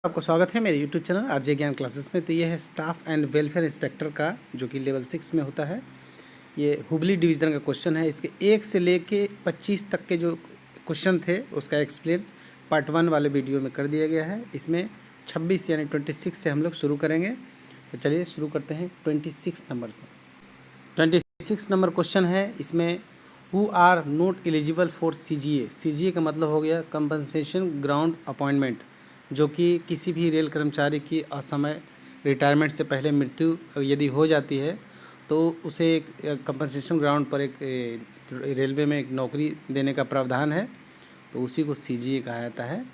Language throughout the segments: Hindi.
आपको स्वागत है मेरे YouTube चैनल आरजे ज्ञान क्लासेस में। तो ये है स्टाफ एंड वेलफेयर इंस्पेक्टर का, जो कि लेवल 6 में होता है। ये हुबली डिवीज़न का क्वेश्चन है। इसके 1 से लेके 25 तक के जो क्वेश्चन थे उसका एक्सप्लेन पार्ट 1 वाले वीडियो में कर दिया गया है। इसमें 26 यानी 26 से हम लोग शुरू करेंगे। तो चलिए शुरू करते हैं 26 नंबर से। 26 नंबर क्वेश्चन है। इसमें who are not eligible for CGA। CGA का मतलब हो गया कंपनसेशन ग्राउंड अपॉइंटमेंट, जो कि किसी भी रेल कर्मचारी की असमय रिटायरमेंट से पहले मृत्यु यदि हो जाती है तो उसे एक कंपनसेशन ग्राउंड पर एक रेलवे में एक नौकरी देने का प्रावधान है। तो उसी को CGA कहा जाता है।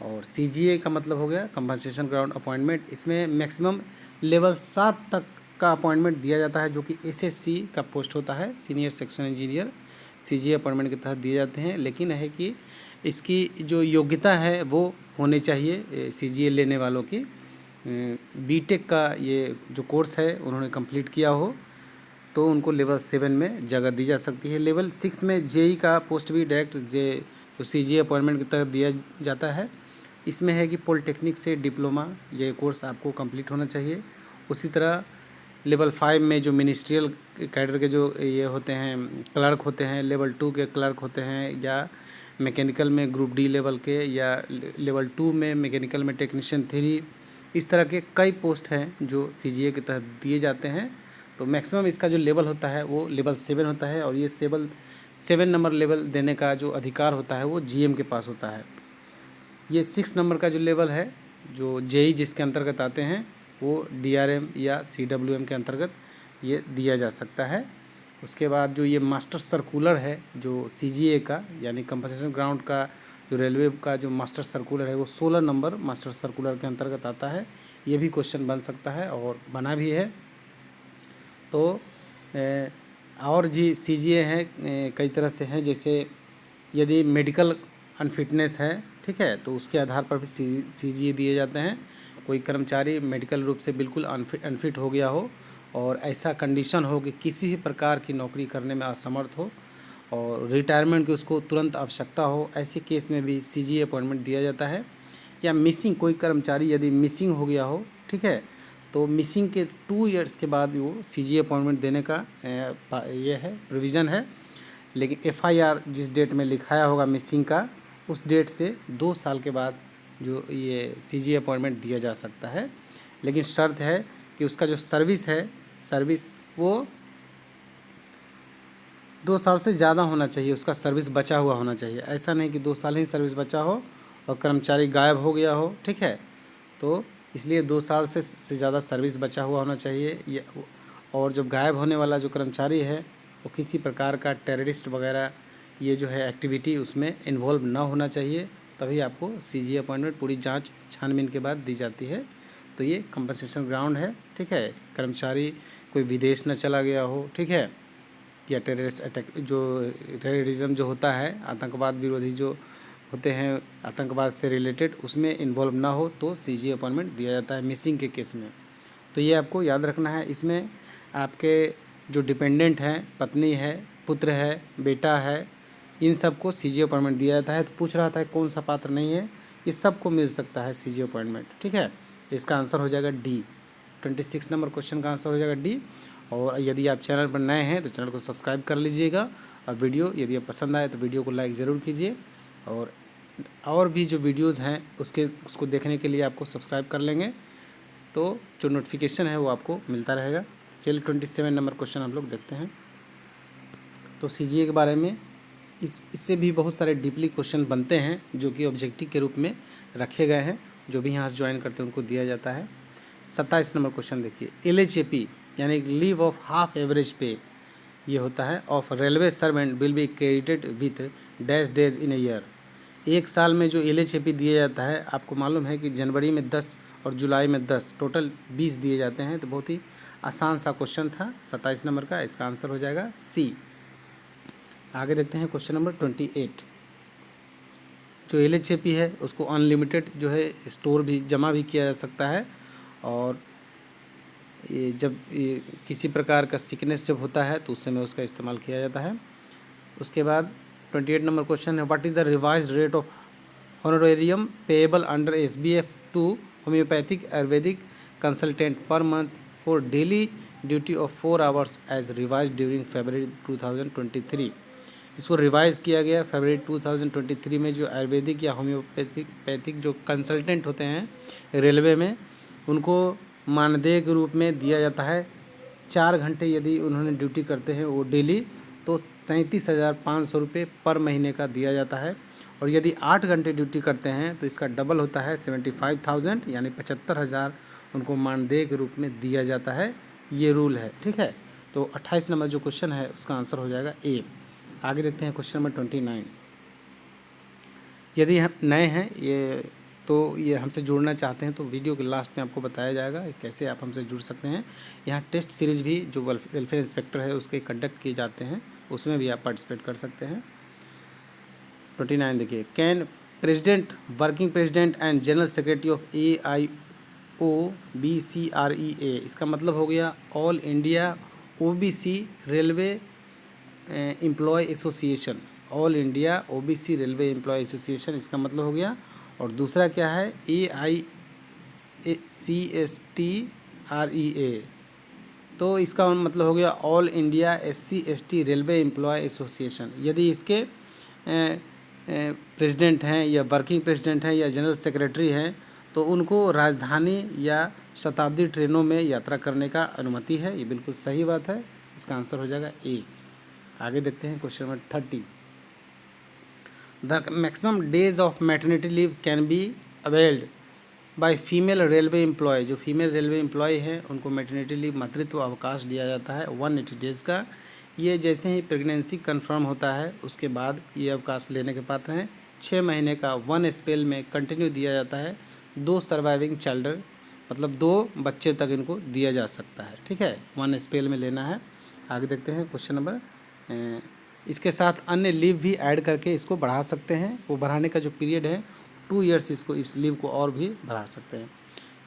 और CGA का मतलब हो गया कंपनसेशन ग्राउंड अपॉइंटमेंट। इसमें मैक्सिमम लेवल 7 तक का अपॉइंटमेंट दिया जाता है, जो कि SSC का पोस्ट होता है, senior section engineer. CGA appointment के तहत दिए जाते हैं। लेकिन है कि इसकी जो योग्यता है वो होनी चाहिए CGA लेने वालों की। BTech का ये जो कोर्स है उन्होंने कंप्लीट किया हो तो उनको लेवल 7 में जगह दी जा सकती है। लेवल 6 में JEE का पोस्ट भी डायरेक्ट जो CGA अपॉइंटमेंट के तहत दिया जाता है। इसमें है कि पॉलिटेक्निक से डिप्लोमा ये कोर्स आपको कंप्लीट होना चाहिए। उसी तरह लेवल 5 में जो मिनिस्ट्रियल कैडर के जो ये होते हैं क्लर्क होते हैं, लेवल 2 के क्लर्क होते हैं, या मैकेनिकल में ग्रुप D लेवल के, या लेवल 2 में मैकेनिकल में टेक्नीशियन 3, इस तरह के कई पोस्ट हैं जो CGA के तहत दिए जाते हैं। तो मैक्सिमम इसका जो लेवल होता है वो लेवल 7 होता है। और ये 7 नंबर लेवल देने का जो अधिकार होता है वो GM के पास होता है। ये 6 नंबर का जो लेवल है, जो JEE जिसके अंतर्गत आते हैं, वो DRM या CWM के अंतर्गत ये दिया जा सकता है। उसके बाद जो ये मास्टर सर्कुलर है जो CGA का, यानी कंपनसेशन ग्राउंड का जो रेलवे का जो मास्टर सर्कुलर है, वो 16 नंबर मास्टर सर्कुलर के अंतर्गत आता है। ये भी क्वेश्चन बन सकता है और बना भी है। तो और जी CGA है कई तरह से हैं। जैसे यदि मेडिकल अनफिटनेस है, ठीक है, तो उसके आधार पर भी CGA दिए जाते हैं। कोई कर्मचारी मेडिकल रूप से बिल्कुल अनफिट हो गया हो और ऐसा कंडीशन हो कि किसी भी प्रकार की नौकरी करने में असमर्थ हो और रिटायरमेंट की उसको तुरंत आवश्यकता हो, ऐसे केस में भी CGA अपॉइंटमेंट दिया जाता है। या मिसिंग, कोई कर्मचारी यदि मिसिंग हो गया हो, ठीक है, तो मिसिंग के 2 ईयर्स के बाद वो CGA अपॉइंटमेंट देने का ये है, प्रोविज़न है। लेकिन FIR जिस डेट में लिखाया होगा मिसिंग का, उस डेट से 2 साल के बाद जो ये CGA अपॉइंटमेंट दिया जा सकता है। लेकिन शर्त है कि उसका जो सर्विस वो 2 साल से ज़्यादा होना चाहिए, उसका सर्विस बचा हुआ होना चाहिए। ऐसा नहीं कि 2 साल ही सर्विस बचा हो और कर्मचारी गायब हो गया हो, ठीक है। तो इसलिए 2 साल से ज़्यादा सर्विस बचा हुआ होना चाहिए। ये और जब गायब होने वाला जो कर्मचारी है वो किसी प्रकार का टेररिस्ट वगैरह ये जो है एक्टिविटी उसमें इन्वॉल्व ना होना चाहिए, तभी आपको CGA अपॉइंटमेंट पूरी जांच छानबीन के बाद दी जाती है। तो ये कंपनसेशन ग्राउंड है, ठीक है। कर्मचारी कोई विदेश न चला गया हो, ठीक है, या टेररिस्ट अटैक जो टेररिज्म जो होता है, आतंकवाद विरोधी जो होते हैं आतंकवाद से रिलेटेड, उसमें इन्वॉल्व ना हो तो CGA अपॉइंटमेंट दिया जाता है मिसिंग के केस में। तो ये आपको याद रखना है। इसमें आपके जो डिपेंडेंट हैं, पत्नी है, पुत्र है, बेटा है, इन सबको CGA अपॉइंटमेंट दिया जाता है। तो पूछ रहा था कौन सा पात्र नहीं है, इस सबको मिल सकता है CGA अपॉइंटमेंट, ठीक है। इसका आंसर हो जाएगा D। 26 नंबर क्वेश्चन का आंसर हो जाएगा D। और यदि आप चैनल पर नए हैं तो चैनल को सब्सक्राइब कर लीजिएगा। और वीडियो यदि आप पसंद आए तो वीडियो को लाइक ज़रूर कीजिए। और भी जो वीडियोज़ हैं उसको देखने के लिए आपको सब्सक्राइब कर लेंगे तो जो नोटिफिकेशन है वो आपको मिलता रहेगा। चलिए 27 नंबर क्वेश्चन हम लोग देखते हैं। तो CGA के बारे में इससे भी बहुत सारे डीपली क्वेश्चन बनते हैं जो कि ऑब्जेक्टिव के रूप में रखे गए हैं। जो भी यहाँ से ज्वाइन करते हैं उनको दिया जाता है। 27 नंबर क्वेश्चन देखिए। LHAP यानी लीव ऑफ हाफ एवरेज पे ये होता है of railway servant will be credited with dash days in a year. एक साल में जो LHAP दिया जाता है, आपको मालूम है कि जनवरी में 10 और जुलाई में 10, टोटल 20 दिए जाते हैं। तो बहुत ही आसान सा क्वेश्चन था 27 नंबर का। इसका आंसर हो जाएगा C। आगे देखते हैं क्वेश्चन नंबर 28। जो LHAP है उसको अनलिमिटेड जो है स्टोर भी जमा भी किया जा सकता है। और ये जब ये किसी प्रकार का सिकनेस जब होता है तो उस समय उसका इस्तेमाल किया जाता है। उसके बाद 28 नंबर क्वेश्चन है, what is the revised rate of honorarium payable under SBF to homeopathic ayurvedic consultant per month for daily duty of 4 hours as revise during February 2023। इसको रिवाइज़ किया गया फरवरी 2023 में। जो आयुर्वेदिक या होम्योपैथिक जो कंसल्टेंट होते हैं रेलवे में, उनको मानदेय के रूप में दिया जाता है 4 घंटे यदि उन्होंने ड्यूटी करते हैं वो डेली, तो 37,500 रुपये पर महीने का दिया जाता है। और यदि 8 घंटे ड्यूटी करते हैं तो इसका डबल होता है 75,000 यानी 75,000 उनको मानदेय के रूप में दिया जाता है। ये रूल है, ठीक है। तो 28 नंबर जो क्वेश्चन है उसका आंसर हो जाएगा ए। आगे देखते हैं क्वेश्चन नंबर 29। यदि हम नए हैं ये हमसे जुड़ना चाहते हैं तो वीडियो के लास्ट में आपको बताया जाएगा कैसे आप हमसे जुड़ सकते हैं। यहाँ टेस्ट सीरीज़ भी जो वेलफेयर इंस्पेक्टर है उसके कंडक्ट किए जाते हैं, उसमें भी आप पार्टिसिपेट कर सकते हैं। 29 देखिए, can president, working president and general secretary of AIOBCREA, इसका मतलब हो गया all India OBC railway employ association, all India OBC railway employ association, इसका मतलब हो गया। और दूसरा क्या है AICSTREA, तो इसका मतलब हो गया all India SC/ST railway employ association. यदि इसके प्रेसिडेंट हैं या वर्किंग प्रेसिडेंट हैं या जनरल सेक्रेटरी हैं तो उनको राजधानी या शताब्दी ट्रेनों में यात्रा करने का अनुमति है। ये बिल्कुल सही बात है, इसका आंसर हो जाएगा ए। आगे देखते हैं question number 30। The maximum days of maternity leave can be availed by female railway employ, जो फीमेल रेलवे एम्प्लॉय हैं उनको मैटरनिटी लीव मातृत्व अवकाश दिया जाता है 180 डेज़ का। ये जैसे ही प्रेगनेंसी कंफर्म होता है उसके बाद ये अवकाश लेने के पात्र हैं। 6 महीने का 1 स्पेल में कंटिन्यू दिया जाता है। 2 सर्वाइविंग चाइल्डर मतलब 2 बच्चे तक इनको दिया जा सकता है, ठीक है। 1 स्पेल में लेना है। आगे देखते हैं क्वेश्चन नंबर, इसके साथ अन्य लीव भी ऐड करके इसको बढ़ा सकते हैं। वो बढ़ाने का जो पीरियड है 2 ईयर्स, इसको इस लीव को और भी बढ़ा सकते हैं।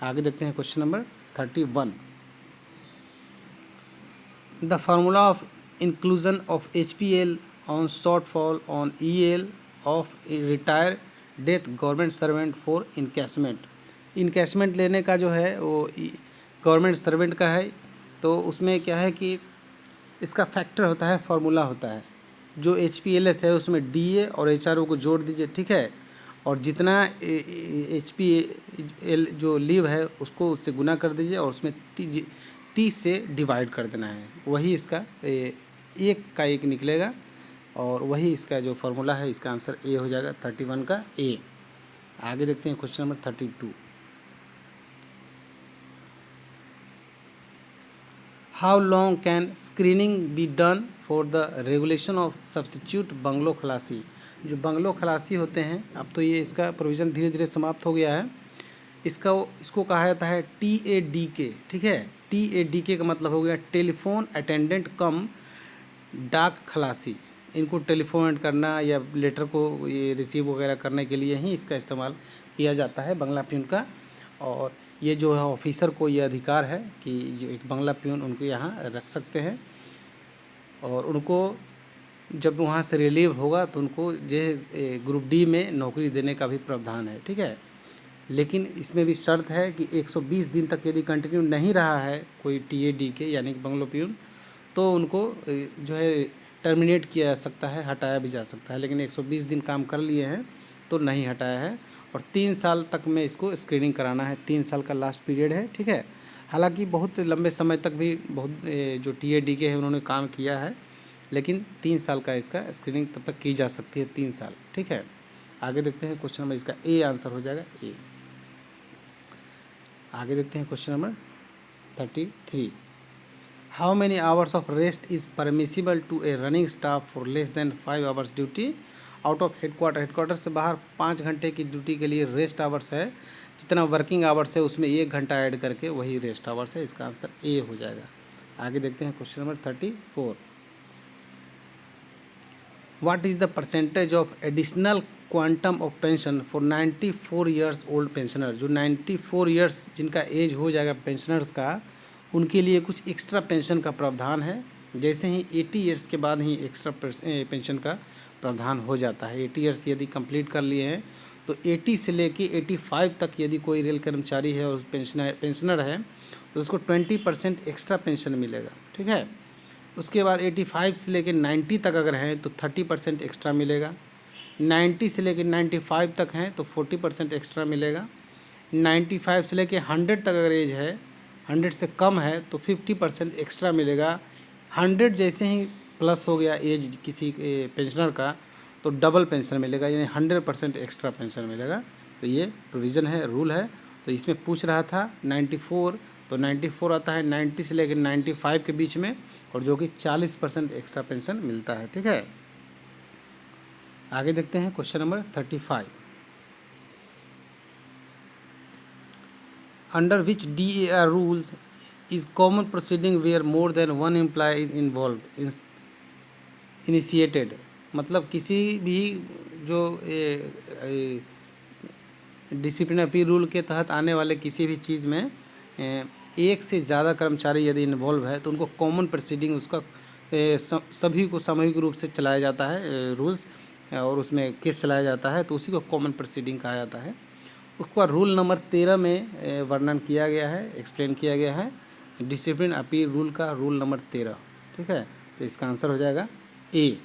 आगे देखते हैं question number 31। The formula of inclusion of HPL on shortfall on EL of retire death government servant for encashment. Encashment लेने का जो है वो गवर्नमेंट सर्वेंट का है, तो उसमें क्या है कि इसका फैक्टर होता है, फार्मूला होता है। जो HPLS है उसमें DA और HRO को जोड़ दीजिए, ठीक है। और जितना HPL जो लीव है उसको उससे गुना कर दीजिए और उसमें 30 से डिवाइड कर देना है। वही इसका 1 का 1 निकलेगा और वही इसका जो फार्मूला है, इसका आंसर ए हो जाएगा 31 का ए। आगे देखते हैं question number 32। How long can screening be done for the regulation of substitute bungalow खलासी। जो बंगलो खलासी होते हैं, अब तो ये इसका प्रोविज़न धीरे धीरे समाप्त हो गया है। इसको कहा जाता है TADK, ठीक है। TADK का मतलब हो गया टेलीफोन अटेंडेंट कम डाक खलासी। इनको टेलीफोन करना या लेटर को ये रिसीव वगैरह करने के लिए ही इसका इस्तेमाल किया जाता है बंगला प्यून का। और ये जो है ऑफिसर को ये अधिकार है कि एक बंगला प्यून उनको यहाँ रख सकते हैं और उनको जब वहाँ से रिलीव होगा तो उनको जो ग्रुप D में नौकरी देने का भी प्रावधान है, ठीक है। लेकिन इसमें भी शर्त है कि 120 दिन तक यदि कंटिन्यू नहीं रहा है कोई TADK यानी कि बंगलो प्यून, तो उनको जो है टर्मिनेट किया जा सकता है, हटाया भी जा सकता है। लेकिन 120 दिन काम कर लिए हैं तो नहीं हटाया है। और 3 साल तक में इसको स्क्रीनिंग कराना है, 3 साल का लास्ट पीरियड है, ठीक है। हालांकि बहुत लंबे समय तक भी बहुत जो TADK है उन्होंने काम किया है, लेकिन 3 साल का इसका स्क्रीनिंग तब तक की जा सकती है, 3 साल, ठीक है। आगे देखते हैं क्वेश्चन नंबर, इसका ए आंसर हो जाएगा ए। आगे देखते हैं question number 33। How many hours of rest is permissible to a running staff for less than 5 hours duty out of headquarter. Headquarter से बाहर 5 घंटे की ड्यूटी के लिए रेस्ट आवर्स है। जितना वर्किंग आवर्स है उसमें 1 घंटा ऐड करके वही रेस्ट आवर्स है। इसका आंसर ए हो जाएगा। आगे देखते हैं question number 34। What is the percentage of additional quantum of pension for 94 years old pensioner. जो 94 ईयर्स जिनका एज हो जाएगा पेंशनर्स का, उनके लिए कुछ एक्स्ट्रा पेंशन का प्रावधान है। जैसे ही 80 ईयर्स के बाद ही एक्स्ट्रा पेंशन का प्रावधान हो जाता है। 80 ईयर्स यदि कंप्लीट कर लिए हैं तो 80 से लेके 85 तक यदि कोई रेल कर्मचारी है और पेंशनर है तो उसको 20% एक्स्ट्रा पेंशन मिलेगा, ठीक है। उसके बाद 85 से लेके 90 तक अगर हैं तो 30% एक्स्ट्रा मिलेगा। 90 से लेके 95 तक हैं तो 40% एक्स्ट्रा मिलेगा। 95 से लेके 100 तक अगर एज है, 100 से कम है तो 50% एक्स्ट्रा मिलेगा। 100 जैसे ही प्लस हो गया एज किसी पेंशनर का तो डबल पेंशन मिलेगा, यानी 100% एक्स्ट्रा पेंशन मिलेगा। तो ये प्रोविज़न है, रूल है। तो इसमें पूछ रहा था 94, तो 94 आता है 90 से लेकर 95 के बीच में, और जो कि 40% एक्स्ट्रा पेंशन मिलता है, ठीक है। आगे देखते हैं question number 35। Under which DAR rules is common proceeding where more than one employ is involve initiated. मतलब किसी भी जो डिसिप्लिन अपील रूल के तहत आने वाले किसी भी चीज़ में एक से ज़्यादा कर्मचारी यदि इन्वॉल्व है तो उनको कॉमन प्रोसीडिंग उसका सभी को सामूहिक रूप से चलाया जाता है रूल्स, और उसमें केस चलाया जाता है, तो उसी को कॉमन प्रोसीडिंग कहा जाता है। उसका रूल नंबर 13 में वर्णन किया गया है, एक्सप्लेन किया गया है डिसिप्लिन अपील रूल का, रूल नंबर 13, ठीक है। तो इसका आंसर हो जाएगा ए।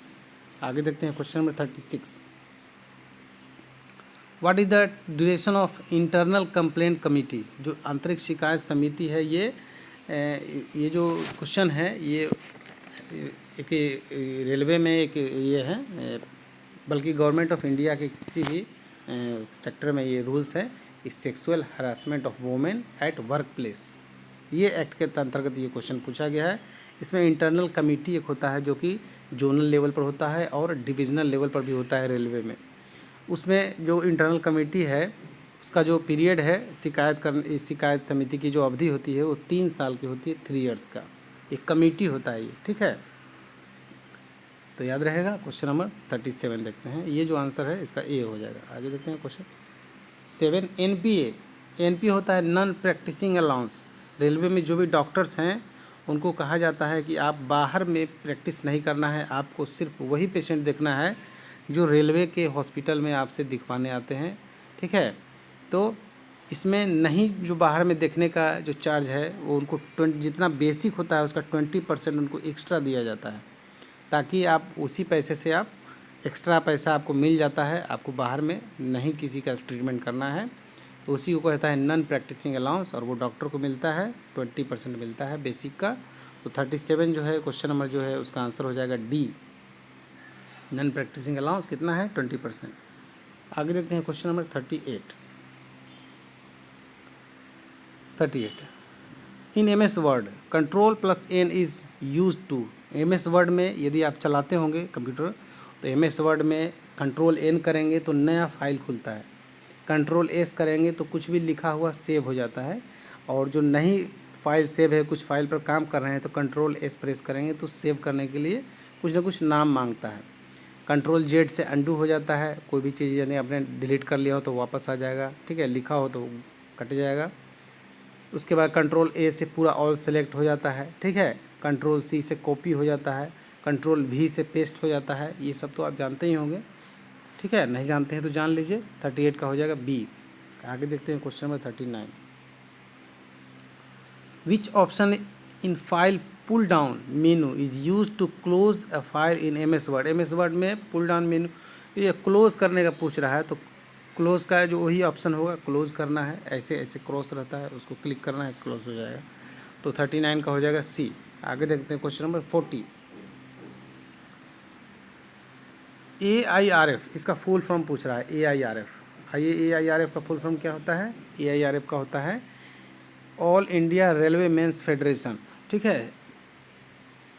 आगे देखते हैं question number 36। What is the duration of internal complaint committee. जो आंतरिक शिकायत समिति है, ये जो क्वेश्चन है ये एक रेलवे में एक ये है, बल्कि गवर्नमेंट ऑफ इंडिया के किसी भी सेक्टर में ये रूल्स है कि sexual harassment of women at work place, ये एक्ट के अंतर्गत ये क्वेश्चन पूछा गया है। इसमें इंटरनल कमेटी एक होता है जो कि जोनल लेवल पर होता है और डिविजनल लेवल पर भी होता है रेलवे में। उसमें जो इंटरनल कमेटी है उसका जो पीरियड है शिकायत समिति की जो अवधि होती है वो 3 साल की होती है, 3 इयर्स का एक कमेटी होता है ये, ठीक है। तो याद रहेगा। क्वेश्चन नंबर 37 देखते हैं, ये जो आंसर है इसका ए हो जाएगा। आगे देखते हैं क्वेश्चन 7। NPA होता है नॉन प्रैक्टिसिंग अलाउंस। रेलवे में जो भी डॉक्टर्स हैं उनको कहा जाता है कि आप बाहर में प्रैक्टिस नहीं करना है, आपको सिर्फ वही पेशेंट देखना है जो रेलवे के हॉस्पिटल में आपसे दिखवाने आते हैं, ठीक है। तो इसमें नहीं, जो बाहर में देखने का जो चार्ज है वो उनको जितना बेसिक होता है उसका 20% उनको एक्स्ट्रा दिया जाता है, ताकि आप उसी पैसे से आप एक्स्ट्रा पैसा आपको मिल जाता है, आपको बाहर में नहीं किसी का ट्रीटमेंट करना है। तो उसी को कहता है नॉन प्रैक्टिसिंग अलाउंस, और वो डॉक्टर को मिलता है 20% मिलता है बेसिक का। तो 37 जो है क्वेश्चन नंबर जो है उसका आंसर हो जाएगा डी। नॉन प्रैक्टिसिंग अलाउंस कितना है 20%। आगे देखते हैं question number 38। In MS word Ctrl+N is use to. MS word में यदि आप चलाते होंगे कंप्यूटर तो MS वर्ड में Ctrl+N करेंगे तो नया फाइल खुलता है, Ctrl+S करेंगे तो कुछ भी लिखा हुआ सेव हो जाता है, और जो नहीं फाइल सेव है, कुछ फाइल पर काम कर रहे हैं तो Ctrl+S प्रेस करेंगे तो सेव करने के लिए कुछ ना कुछ नाम मांगता है। Ctrl+Z से अंडू हो जाता है, कोई भी चीज़ यानी आपने डिलीट कर लिया हो तो वापस आ जाएगा, ठीक है, लिखा हो तो कट जाएगा। उसके बाद Ctrl+A से पूरा ऑल सेलेक्ट हो जाता है, ठीक है। Ctrl+C से कॉपी हो जाता है, Ctrl+V से पेस्ट हो जाता है। ये सब तो आप जानते ही होंगे, ठीक है, नहीं जानते हैं तो जान लीजिए। 38 का हो जाएगा बी। आगे देखते हैं question number 39। Which option in file pull down menu is use to close a file in MS word. MS word में पुल डाउन मेनू ये क्लोज करने का पूछ रहा है, तो क्लोज का जो वही ऑप्शन होगा, क्लोज करना है, ऐसे ऐसे क्रॉस रहता है उसको क्लिक करना है, क्लोज हो जाएगा। तो 39 का हो जाएगा सी। आगे देखते हैं क्वेश्चन नंबर 40। AIRF इसका फुल फॉर्म पूछ रहा है। AIRF, आइए AIRF का फुल फॉर्म क्या होता है। AIRF का होता है all India railway mens federation, ठीक है।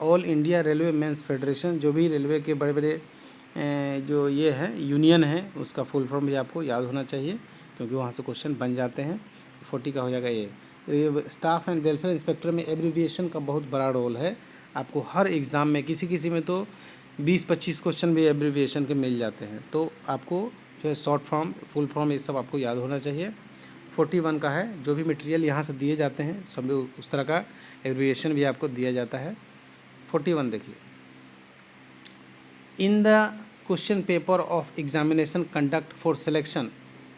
All India railway mens federation, जो भी रेलवे के बड़े बड़े जो ये है यूनियन है उसका फुल फॉर्म भी आपको याद होना चाहिए, क्योंकि वहाँ से क्वेश्चन बन जाते हैं। 40 का हो जाएगा ये। स्टाफ एंड वेलफेयर इंस्पेक्टर में एब्रीविएशन का बहुत बड़ा रोल है। आपको हर एग्ज़ाम में किसी में तो 20-25 क्वेश्चन भी एब्रीविएशन के मिल जाते हैं, तो आपको जो है शॉर्ट फॉर्म, फुल फॉर्म, ये सब आपको याद होना चाहिए। 41 का है, जो भी मटेरियल यहाँ से दिए जाते हैं सब उस तरह का एब्रीविएशन भी आपको दिया जाता है। 41 देखिए, in the question paper of examination conduct for selection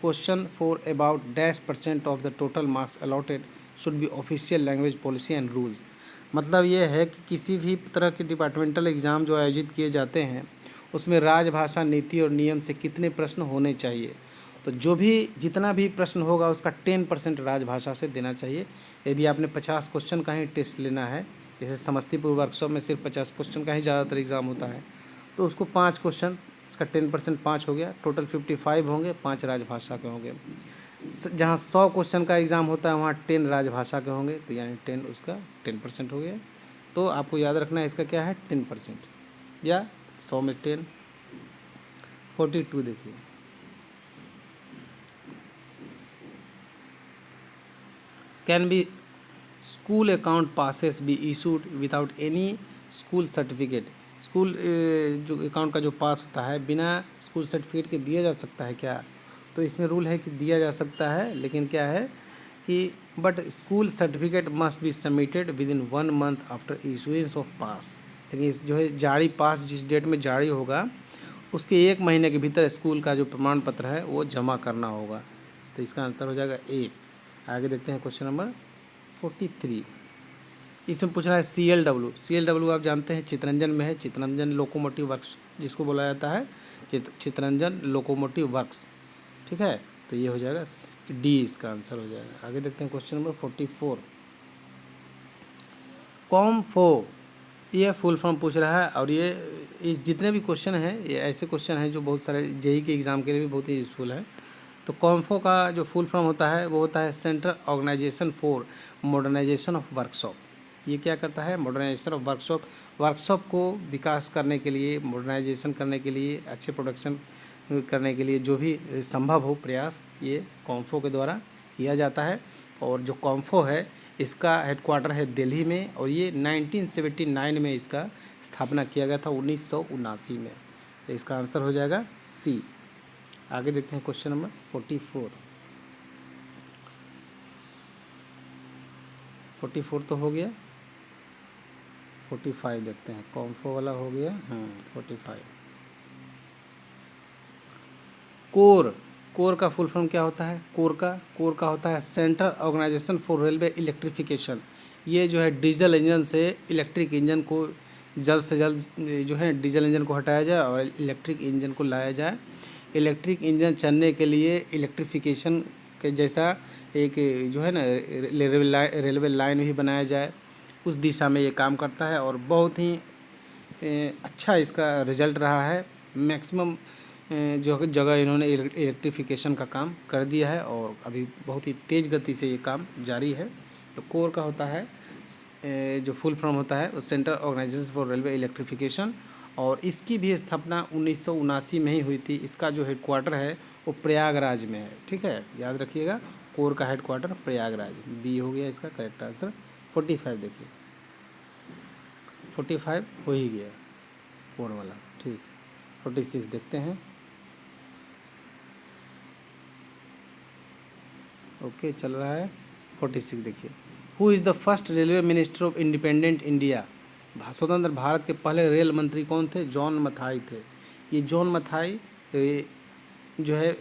question for about -% of the total marks allotted should be official language policy and rules. मतलब ये है कि किसी भी तरह के डिपार्टमेंटल एग्ज़ाम जो आयोजित किए जाते हैं उसमें राजभाषा नीति और नियम से कितने प्रश्न होने चाहिए। तो जो भी जितना भी प्रश्न होगा उसका 10% राजभाषा से देना चाहिए। यदि आपने 50 क्वेश्चन का ही टेस्ट लेना है, जैसे समस्तीपुर वर्कशॉप में सिर्फ 50 क्वेश्चन का ही ज़्यादातर एग्ज़ाम होता है, तो उसको 5 क्वेश्चन, इसका 10% 5 हो गया, टोटल 55 होंगे, 5 राजभाषा के होंगे। जहाँ 100 क्वेश्चन का एग्ज़ाम होता है वहाँ 10 राजभाषा के होंगे, तो यानी 10 उसका 10% हो गया। तो आपको याद रखना है इसका क्या है 10%, या 100 में 10, 42 देखिए। Can be school account passes be issued without any school certificate. School जो अकाउंट का जो पास होता है बिना स्कूल सर्टिफिकेट के दिया जा सकता है क्या? तो इसमें रूल है कि दिया जा सकता है, लेकिन क्या है कि but school certificate must be submitted within 1 month after issuance of pass. लेकिन जो है जारी पास जिस डेट में जारी होगा उसके 1 महीने के भीतर स्कूल का जो प्रमाण पत्र है वो जमा करना होगा। तो इसका आंसर हो जाएगा ए। आगे देखते हैं क्वेश्चन नंबर 43। इसमें पूछ रहा है CLW आप जानते हैं चितरंजन में है, चितरंजन लोकोमोटिव वर्क्स जिसको बोला जाता है, चितरंजन लोकोमोटिव वर्क्स, ठीक है। तो ये हो जाएगा डी, इसका आंसर हो जाएगा। आगे देखते हैं क्वेश्चन नंबर 44। कॉम्फो, ये फुल फॉर्म पूछ रहा है, और ये जितने भी क्वेश्चन हैं ये ऐसे क्वेश्चन हैं जो बहुत सारे जेई के एग्ज़ाम के लिए भी बहुत ही यूज़फुल है। तो कॉम्फो का जो फुल फॉर्म होता है वो होता है central organisation for modernisation of workshop. ये क्या करता है? मॉडर्नाइजेशन ऑफ वर्कशॉप को विकास करने के लिए, मॉडर्नाइजेशन करने के लिए, अच्छे प्रोडक्शन करने के लिए जो भी संभव हो प्रयास ये कॉम्फो के द्वारा किया जाता है। और जो कॉम्फो है इसका हेडक्वार्टर है दिल्ली में, और ये 1979 में इसका स्थापना किया गया था, 1979 में। तो इसका आंसर हो जाएगा सी। आगे देखते हैं क्वेश्चन नंबर 44 तो हो गया। 45 देखते हैं, कॉम्फो वाला हो गया। 45। कोर का फुल फॉर्म क्या होता है? कोर का होता है central organisation for railway electrification. ये जो है डीजल इंजन से इलेक्ट्रिक इंजन को जल्द से जल्द जो है डीजल इंजन को हटाया जाए और इलेक्ट्रिक इंजन को लाया जाए। इलेक्ट्रिक इंजन चलने के लिए इलेक्ट्रिफिकेशन के जैसा एक जो है ना रेलवे लाइन भी बनाया जाए, उस दिशा में ये काम करता है। और बहुत ही अच्छा इसका रिजल्ट रहा है। मैक्सिमम जो जगह इन्होंने इलेक्ट्रिफिकेशन का काम कर दिया है और अभी बहुत ही तेज़ गति से ये काम जारी है। तो कोर का होता है जो फुल फॉर्म होता है वो central organisation for railway electrification, और इसकी भी स्थापना 1979 में ही हुई थी। इसका जो हेडक्वार्टर है वो प्रयागराज में है, ठीक है, याद रखिएगा। कोर का हेडक्वार्टर प्रयागराज, बी हो गया इसका करेक्ट आंसर। 45 देखिए, 45 हो ही गया कोर वाला, ठीक है। 46 देखते हैं। ओके चल रहा है। 46 देखिए, who is the first railway minister of independent India. स्वतंत्र भारत के पहले रेल मंत्री कौन थे? जॉन मथाई थे। ये जॉन मथाई जो है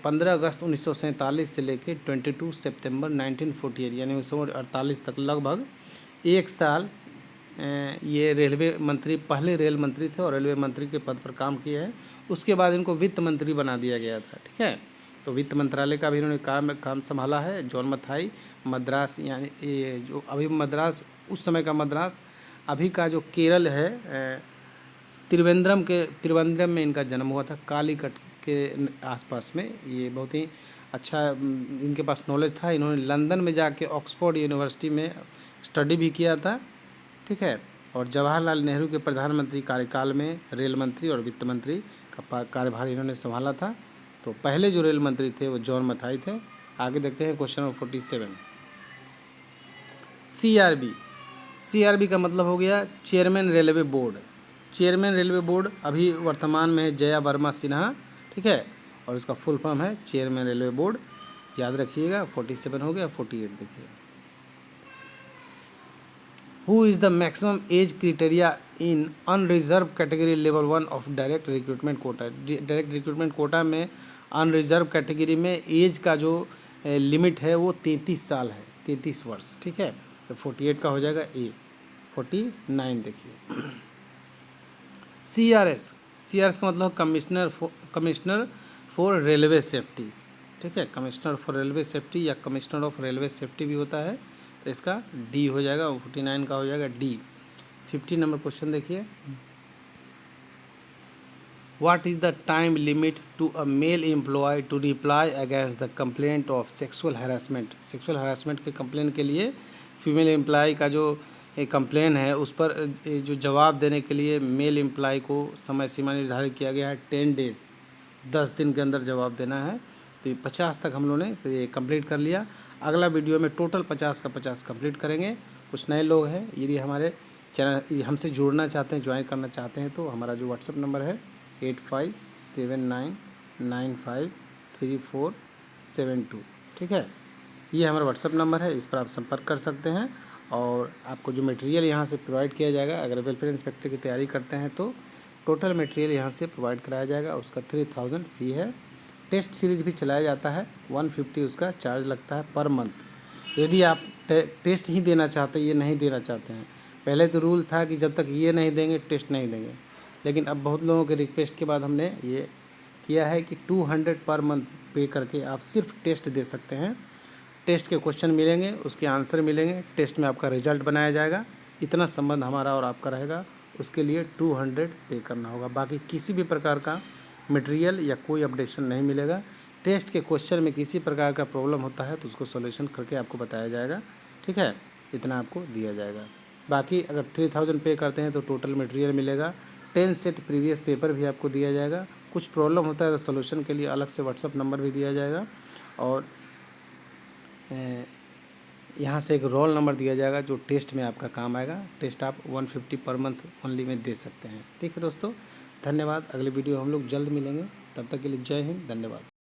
15 अगस्त 1947 से लेकर 22 सितंबर 1948 यानी 1948 तक लगभग 1 साल ये रेलवे मंत्री, पहले रेल मंत्री थे और रेलवे मंत्री के पद पर काम किए हैं। उसके बाद इनको वित्त मंत्री बना दिया गया था, ठीक है। तो वित्त मंत्रालय का भी इन्होंने काम संभाला है। जॉन मथाई मद्रास, यानी ये जो अभी मद्रास, उस समय का मद्रास, अभी का जो केरल है त्रिवेंद्रम में इनका जन्म हुआ था, कालीकट के आसपास में। ये बहुत ही अच्छा इनके पास नॉलेज था। इन्होंने लंदन में जाके ऑक्सफोर्ड यूनिवर्सिटी में स्टडी भी किया था, ठीक है। और जवाहरलाल नेहरू के प्रधानमंत्री कार्यकाल में रेल मंत्री और वित्त मंत्री का कार्यभार इन्होंने संभाला था। तो पहले जो रेल मंत्री थे वो जॉन मथाई थे। आगे देखते हैं क्वेश्चन नंबर 47। CRB का मतलब हो गया chairman railway board. Chairman railway board अभी वर्तमान में है जया वर्मा सिन्हा, ठीक है, और इसका फुल फॉर्म है चेयरमैन रेलवे बोर्ड, याद रखिएगा। 47 हो गया। 48 देखिए, who is the maximum age criteria in unreserve category level 1 of direct recruitment quota. Direct recruitment quota में अनरिजर्व कैटेगरी में एज का जो लिमिट है वो 33 साल है, 33 वर्ष, ठीक है। तो 48 का हो जाएगा ए। 49 देखिए, CRS, CRS का मतलब कमिश्नर फॉर रेलवे सेफ्टी, ठीक है। कमिश्नर फॉर रेलवे सेफ्टी या कमिश्नर ऑफ रेलवे सेफ्टी भी होता है, तो इसका डी हो जाएगा, 49 का हो जाएगा डी। 50 नंबर क्वेश्चन देखिए, What is the time limit to a male employee to reply against the complaint of sexual harassment? Sexual harassment के कंप्लेन के लिए फीमेल एम्प्लॉय का जो कंप्लेन है उस पर जो जवाब देने के लिए मेल एम्प्लॉय को समय सीमा निर्धारित किया गया है 10 डेज़, 10 दिन के अंदर जवाब देना है। तो 50 तक हम लोगों ने ये कंप्लीट कर लिया। अगला वीडियो में टोटल 50 का 50 कंप्लीट करेंगे। कुछ नए लोग हैं, यदि हमारे चैनल हमसे जुड़ना चाहते हैं, ज्वाइन करना चाहते हैं, तो हमारा जो व्हाट्सअप नंबर है 8579953472, ठीक है। ये हमारा व्हाट्सअप नंबर है, इस पर आप संपर्क कर सकते हैं। और आपको जो मटेरियल यहाँ से प्रोवाइड किया जाएगा, अगर वेलफेयर इंस्पेक्टर की तैयारी करते हैं तो टोटल मटेरियल यहाँ से प्रोवाइड कराया जाएगा, उसका 3000 फ़ी है। टेस्ट सीरीज भी चलाया जाता है, 150 उसका चार्ज लगता है पर मंथ। यदि आप टेस्ट ही देना चाहते हैं, ये नहीं देना चाहते हैं, पहले तो रूल था कि जब तक ये नहीं देंगे टेस्ट नहीं देंगे, लेकिन अब बहुत लोगों के रिक्वेस्ट के बाद हमने ये किया है कि 200 पर मंथ पे करके आप सिर्फ टेस्ट दे सकते हैं। टेस्ट के क्वेश्चन मिलेंगे, उसके आंसर मिलेंगे, टेस्ट में आपका रिजल्ट बनाया जाएगा। इतना संबंध हमारा और आपका रहेगा, उसके लिए 200 पे करना होगा। बाकी किसी भी प्रकार का मटेरियल या कोई अपडेशन नहीं मिलेगा। टेस्ट के क्वेश्चन में किसी प्रकार का प्रॉब्लम होता है तो उसको सॉल्यूशन करके आपको बताया जाएगा, ठीक है। इतना आपको दिया जाएगा। बाकी अगर 3000 पे करते हैं तो टोटल मटेरियल मिलेगा, 10 सेट प्रीवियस पेपर भी आपको दिया जाएगा। कुछ प्रॉब्लम होता है तो सॉल्यूशन के लिए अलग से व्हाट्सअप नंबर भी दिया जाएगा, और यहाँ से एक रोल नंबर दिया जाएगा जो टेस्ट में आपका काम आएगा। टेस्ट आप 150 पर मंथ ओनली में दे सकते हैं, ठीक है दोस्तों। धन्यवाद। अगले वीडियो हम लोग जल्द मिलेंगे, तब तक के लिए जय हिंद, धन्यवाद।